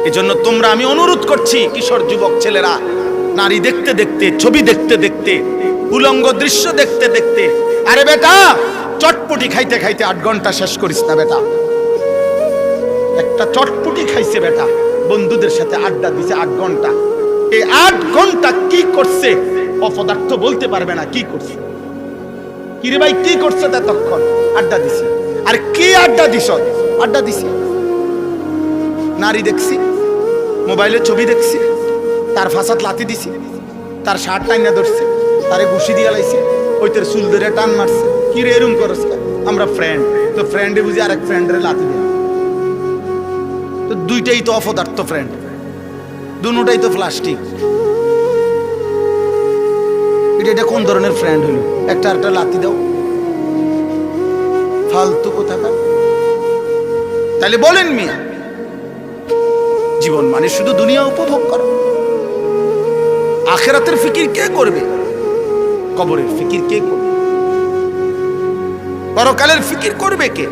এজন্য তোমরা, আমি অনুরোধ করছি কিশোর যুবক ছেলেরা, নারী দেখতে দেখতে, ছবি দেখতে দেখতে, উলঙ্গ দৃশ্য দেখতে দেখতে, আরে বেটা চটপটি খাইতে খাইতে 8 ঘন্টা শেষ করিস না বেটা। একটা চটপটি খাইছে বেটা, বন্ধুদের সাথে আড্ডা দিছে 8 ঘন্টা। এই 8 ঘন্টা কি করছে অপদার্থ বলতে পারবে না কি করছে। কিরে ভাই কি করছে ততক্ষণ? আড্ডা দিছি। আর কি আড্ডা দিছ? আড্ডা দিছি, নারী দেখছি, মোবাইলে ছবি দেখছি, তার ফাঁসাত লাথি দিছি, তার শার্ট টাইনা ধরছে, তারে ঘুষি দিয়া লাইছে, ওই তোর চুল ধরে টান মারছে। কি রে এরম করস? আমরা ফ্রেন্ড, তো ফ্রেন্ডে বুঝি আরেক ফ্রেন্ডের লাথি দেয়। তো দুইটাই তো অপদার্থ ফ্রেন্ড, দুটাই তো প্লাস্টিক। এটা কোন ধরনের ফ্রেন্ড হলো? একটা আরেকটা লাথি দাও, ফালতু কোথাকার। তাহলে বলেন মিয়া, জীবন মানে শুধু দুনিয়া উপভোগ করা? আখিরাতের ফিকির কে করবে? কবরের ফিকির কে করবে? পরকালের ফিকির করবে কে?